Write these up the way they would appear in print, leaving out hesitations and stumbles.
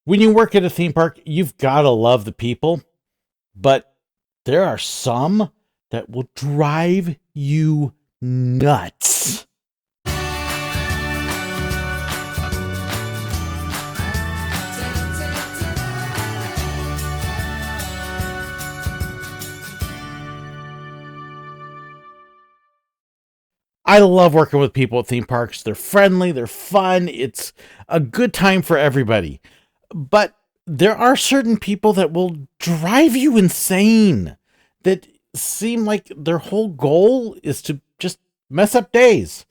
When you work at a theme park, you've got to love the people, but there are some that will drive you nuts. I love working with people at theme parks. They're friendly, they're fun, it's a good time for everybody. But there are certain people that will drive you insane, that seem like their whole goal is to just mess up days,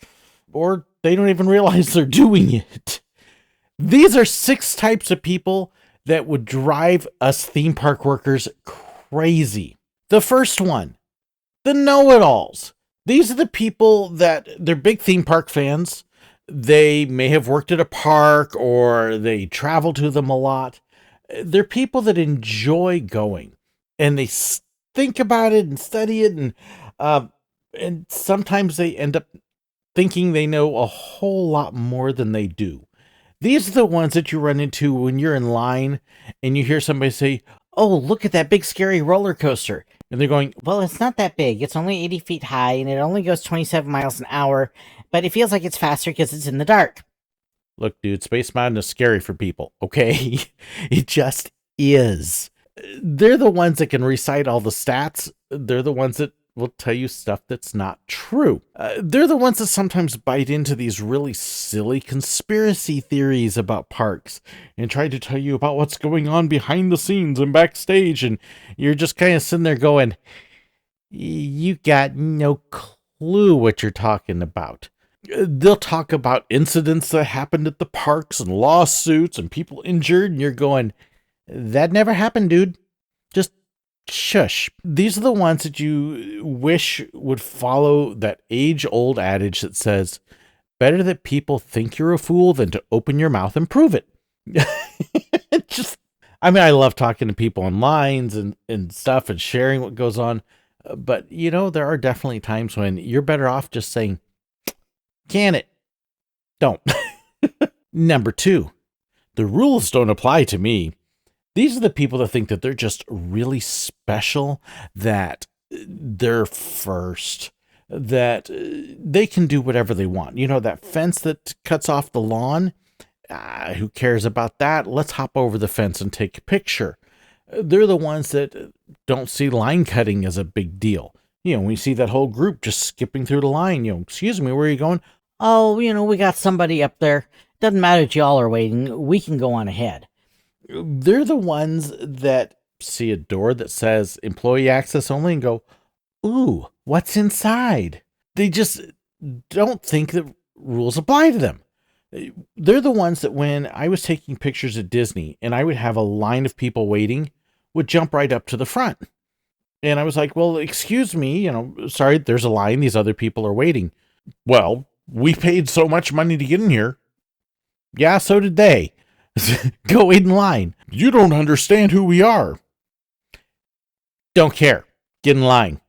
or they don't even realize they're doing it. These are 6 types of people that would drive us theme park workers crazy. The first one, the know-it-alls. These are the people that they're big theme park fans. They may have worked at a park or they travel to them a lot. They're people that enjoy going, and they think about it and study it, and sometimes they end up thinking they know a whole lot more than they do. These are the ones that you run into when you're in line and you hear somebody say, "Oh, look at that big scary roller coaster." And they're going, "Well, it's not that big. It's only 80 feet high, and it only goes 27 miles an hour, but it feels like it's faster because it's in the dark." Look, dude, Space Mountain is scary for people, okay? It just is. They're the ones that can recite all the stats. They're the ones that will tell you stuff that's not true. They're the ones that sometimes bite into these really silly conspiracy theories about parks and try to tell you about what's going on behind the scenes and backstage, and you're just kind of sitting there going, you got no clue what you're talking about. They'll talk about incidents that happened at the parks and lawsuits and people injured, and you're going, that never happened, dude. Just shush. These are the ones that you wish would follow that age-old adage that says, better that people think you're a fool than to open your mouth and prove it. I love talking to people on lines and stuff and sharing what goes on. But, there are definitely times when you're better off just saying, can it? Don't. Number 2, the rules don't apply to me. These are the people that think that they're just really special, that they're first, that they can do whatever they want. That fence that cuts off the lawn, who cares about that? Let's hop over the fence and take a picture. They're the ones that don't see line cutting as a big deal. We see that whole group just skipping through the line. Excuse me, where are you going? "Oh, we got somebody up there. Doesn't matter if y'all are waiting. We can go on ahead." They're the ones that see a door that says employee access only and go, ooh, what's inside? They just don't think that rules apply to them. They're the ones that when I was taking pictures at Disney and I would have a line of people waiting, would jump right up to the front. And I was like, well, excuse me, sorry, there's a line. These other people are waiting. Well, we paid so much money to get in here. Yeah, so did they. Go wait in line. You don't understand who we are. Don't care. Get in line.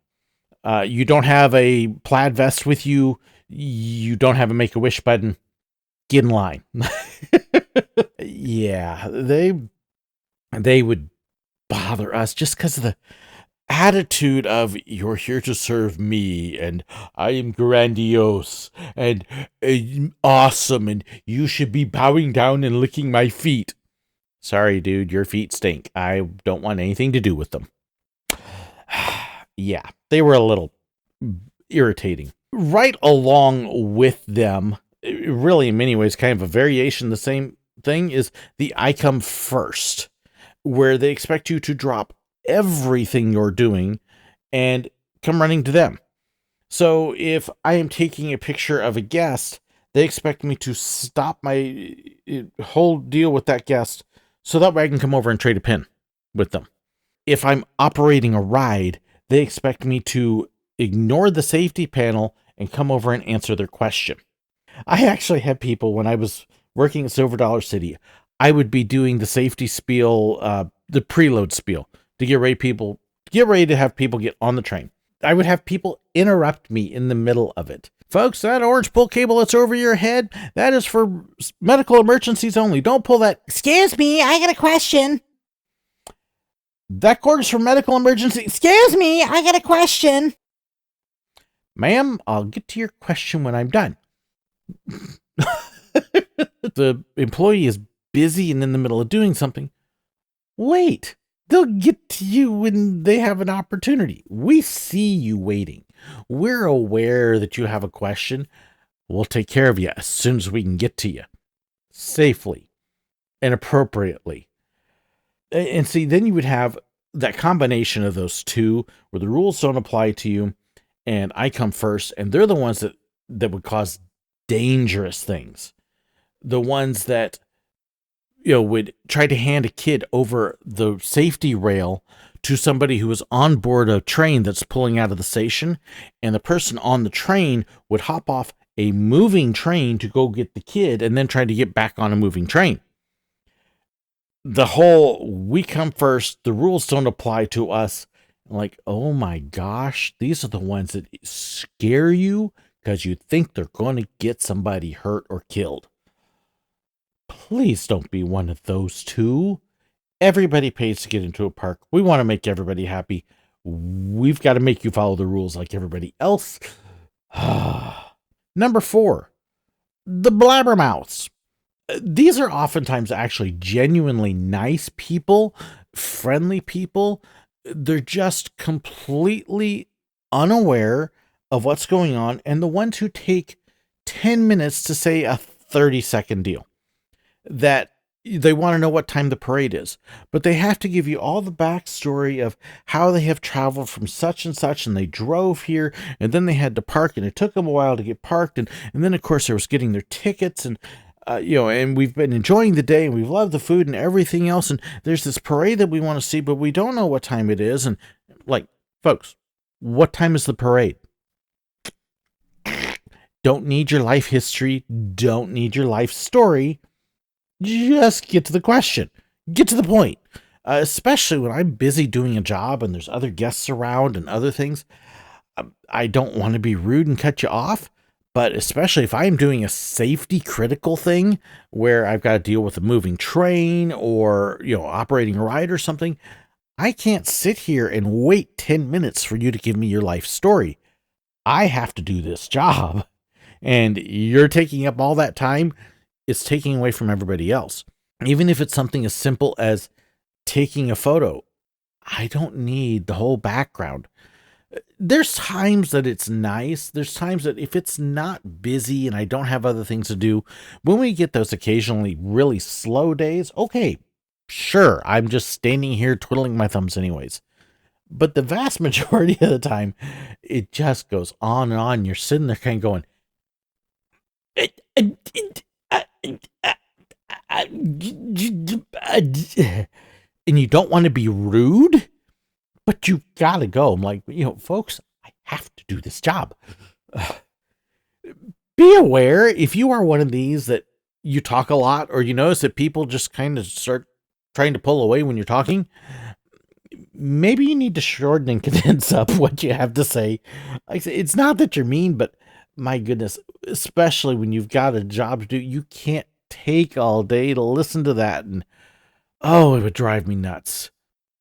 You don't have a plaid vest with you. You don't have a Make-A-Wish button. Get in line. Yeah, they would bother us just because of the attitude of, you're here to serve me, and I am grandiose and awesome, and you should be bowing down and licking my feet. Sorry, dude, your feet stink. I don't want anything to do with them. Yeah, they were a little irritating. Right along with them, really in many ways kind of a variation, the same thing, is the I come first, where they expect you to drop everything you're doing and come running to them. So if I am taking a picture of a guest, they expect me to stop my whole deal with that guest so that way I can come over and trade a pin with them. If I'm operating a ride, they expect me to ignore the safety panel and come over and answer their question. I actually had people, when I was working at Silver Dollar City, I would be doing the safety spiel, the preload spiel, to get ready to have people get on the train. I would have people interrupt me in the middle of it. Folks, that orange pull cable that's over your head, that is for medical emergencies only. Don't pull that. Excuse me, I got a question. That cord is for medical emergency. Excuse me, I got a question. Ma'am, I'll get to your question when I'm done. The employee is busy and in the middle of doing something. Wait, they'll get to you when they have an opportunity. We see you waiting. We're aware that you have a question. We'll take care of you as soon as we can get to you. Safely and appropriately. And see, then you would have that combination of those two where the rules don't apply to you and I come first, and they're the ones that would cause dangerous things. The ones that, would try to hand a kid over the safety rail to somebody who was on board a train that's pulling out of the station, and the person on the train would hop off a moving train to go get the kid and then try to get back on a moving train. The whole, we come first, the rules don't apply to us. Like, oh my gosh, these are the ones that scare you because you think they're going to get somebody hurt or killed. Please don't be one of those two. Everybody pays to get into a park. We want to make everybody happy. We've got to make you follow the rules like everybody else. Number 4, the blabbermouths. These are oftentimes actually genuinely nice people, friendly people. They're just completely unaware of what's going on, and the ones who take 10 minutes to say a 30-second deal. That they want to know what time the parade is, but they have to give you all the backstory of how they have traveled from such and such, and they drove here, and then they had to park, and it took them a while to get parked, and then of course there was getting their tickets, and and we've been enjoying the day, and we've loved the food and everything else, and there's this parade that we want to see, but we don't know what time it is, and like, folks, what time is the parade? Don't need your life history, don't need your life story. Just get to the question. Get to the point. Especially when I'm busy doing a job and there's other guests around and other things. I don't want to be rude and cut you off, but especially if I'm doing a safety critical thing where I've got to deal with a moving train or, operating a ride or something, I can't sit here and wait 10 minutes for you to give me your life story. I have to do this job. And you're taking up all that time. It's taking away from everybody else. Even if it's something as simple as taking a photo, I don't need the whole background. There's times that it's nice. There's times that if it's not busy and I don't have other things to do, when we get those occasionally really slow days, okay, sure, I'm just standing here twiddling my thumbs anyways. But the vast majority of the time, it just goes on and on. You're sitting there kind of going, and you don't want to be rude, but you gotta go. I'm like, folks, I have to do this job. Be aware if you are one of these that you talk a lot, or you notice that people just kind of start trying to pull away when you're talking. Maybe you need to shorten and condense up what you have to say. Like I say, it's not that you're mean, but my goodness, especially when you've got a job to do, you can't take all day to listen to that. And it would drive me nuts,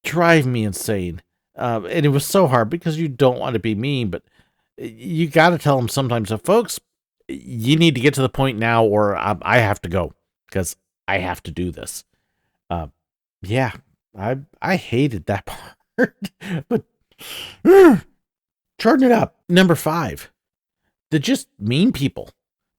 drive me insane. And it was so hard because you don't want to be mean, but you got to tell them sometimes, folks, you need to get to the point now, or I have to go because I have to do this. Yeah, I hated that part, but charting it up. Number 5, the just mean people,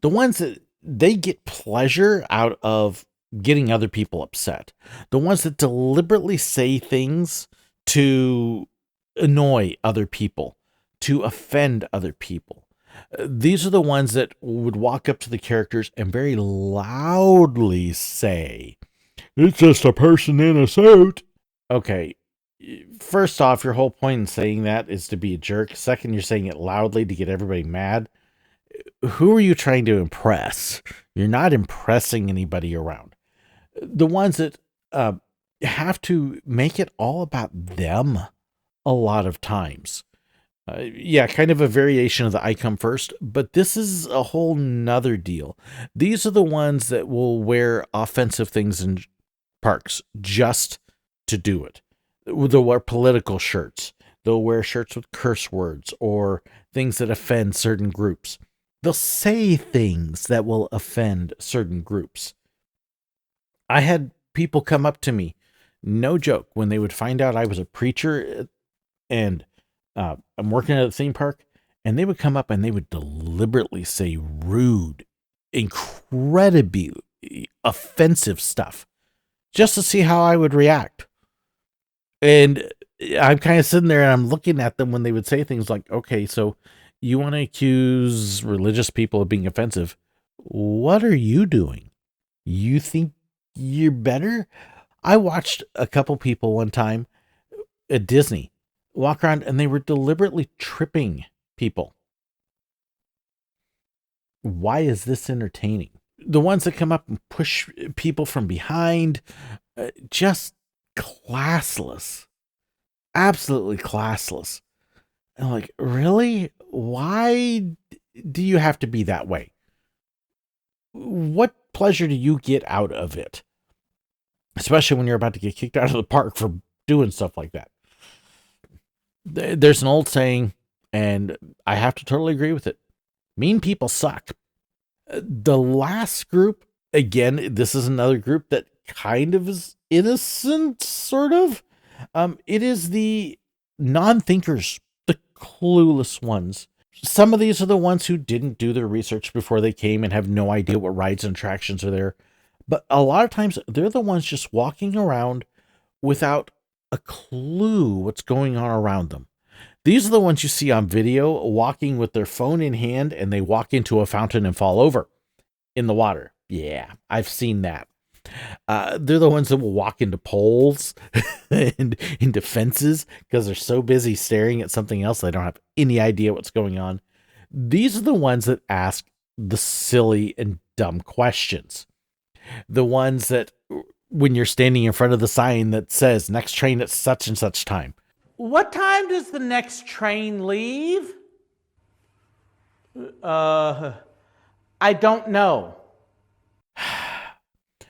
the ones that they get pleasure out of getting other people upset, the ones that deliberately say things to annoy other people, to offend other people. These are the ones that would walk up to the characters and very loudly say, "It's just a person in a suit." Okay, first off, your whole point in saying that is to be a jerk. Second, you're saying it loudly to get everybody mad. Who are you trying to impress? You're not impressing anybody around. The ones that have to make it all about them a lot of times. Yeah, kind of a variation of the I come first, but this is a whole nother deal. These are the ones that will wear offensive things in parks just to do it. They'll wear political shirts. They'll wear shirts with curse words or things that offend certain groups. They'll say things that will offend certain groups. I had people come up to me, no joke, when they would find out I was a preacher and I'm working at a theme park, and they would come up and they would deliberately say rude, incredibly offensive stuff just to see how I would react. And I'm kind of sitting there and I'm looking at them when they would say things like, okay, so you want to accuse religious people of being offensive. What are you doing? You think you're better? I watched a couple people one time at Disney walk around and they were deliberately tripping people. Why is this entertaining? The ones that come up and push people from behind, just classless. Absolutely classless. And I'm like, really? Why do you have to be that way? What pleasure do you get out of it? Especially when you're about to get kicked out of the park for doing stuff like that. There's an old saying, and I have to totally agree with it. Mean people suck. The last group, again, this is another group that kind of is innocent, sort of. It is the non-thinkers, the clueless ones. Some of these are the ones who didn't do their research before they came and have no idea what rides and attractions are there. But a lot of times, they're the ones just walking around without a clue what's going on around them. These are the ones you see on video walking with their phone in hand and they walk into a fountain and fall over in the water. Yeah, I've seen that. They're the ones that will walk into poles and into fences because they're so busy staring at something else they don't have any idea what's going on. These are the ones that ask the silly and dumb questions. The ones that, when you're standing in front of the sign that says next train at such and such time. What time does the next train leave? I don't know.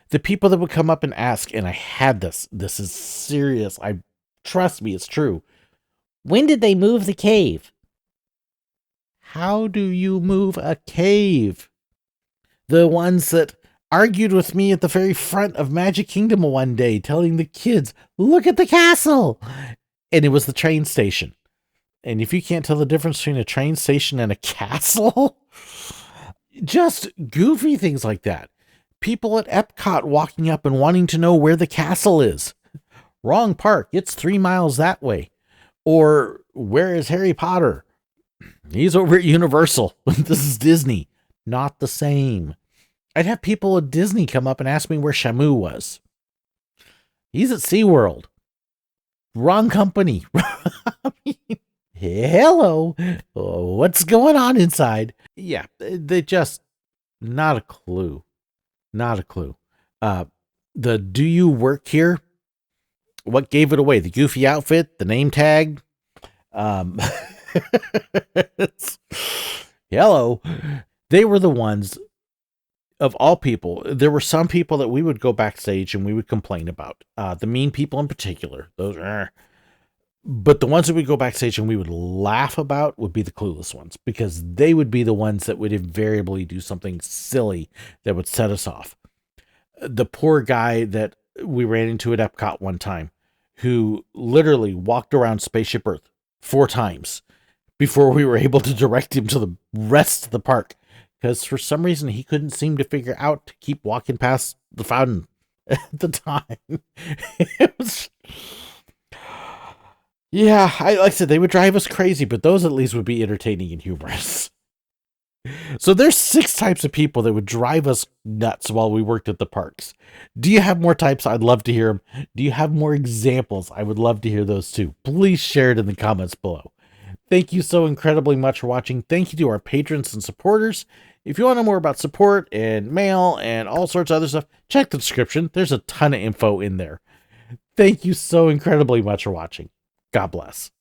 The people that would come up and ask, and I had this is serious. Trust me, it's true. When did they move the cave? How do you move a cave? The ones that argued with me at the very front of Magic Kingdom one day, telling the kids, look at the castle. And it was the train station. And if you can't tell the difference between a train station and a castle, just goofy things like that. People at Epcot walking up and wanting to know where the castle is. Wrong park. It's 3 miles that way. Or where is Harry Potter? He's over at Universal. This is Disney. Not the same. I'd have people at Disney come up and ask me where Shamu was. He's at SeaWorld. Wrong company. Hello. What's going on inside? Yeah, they just, not a clue. Not a clue. The do you work here? What gave it away? The goofy outfit? The name tag? Hello. They were the ones, of all people, there were some people that we would go backstage and we would complain about. The mean people in particular. Those are. But the ones that we go backstage and we would laugh about would be the clueless ones, because they would be the ones that would invariably do something silly that would set us off. The poor guy that we ran into at Epcot one time, who literally walked around Spaceship Earth 4 times before we were able to direct him to the rest of the park, because for some reason he couldn't seem to figure out to keep walking past the fountain at the time. It was... Yeah, like I said, they would drive us crazy, but those at least would be entertaining and humorous. So there's 6 types of people that would drive us nuts while we worked at the parks. Do you have more types? I'd love to hear them. Do you have more examples? I would love to hear those too. Please share it in the comments below. Thank you so incredibly much for watching. Thank you to our patrons and supporters. If you want to know more about support and mail and all sorts of other stuff, check the description. There's a ton of info in there. Thank you so incredibly much for watching. God bless.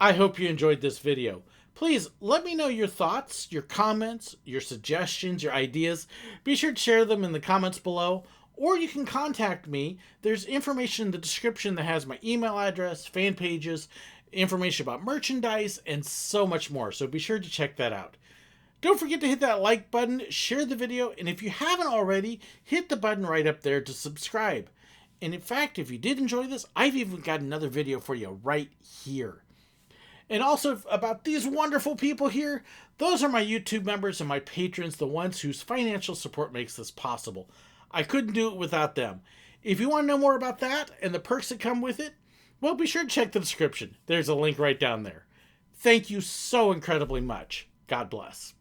I hope you enjoyed this video. Please let me know your thoughts, your comments, your suggestions, your ideas. Be sure to share them in the comments below, or you can contact me. There's information in the description that has my email address, fan pages, information about merchandise, and so much more. So be sure to check that out. Don't forget to hit that like button, share the video, and if you haven't already, hit the button right up there to subscribe. And in fact, if you did enjoy this, I've even got another video for you right here. And also about these wonderful people here, those are my YouTube members and my patrons, the ones whose financial support makes this possible. I couldn't do it without them. If you want to know more about that and the perks that come with it, well, be sure to check the description. There's a link right down there. Thank you so incredibly much. God bless.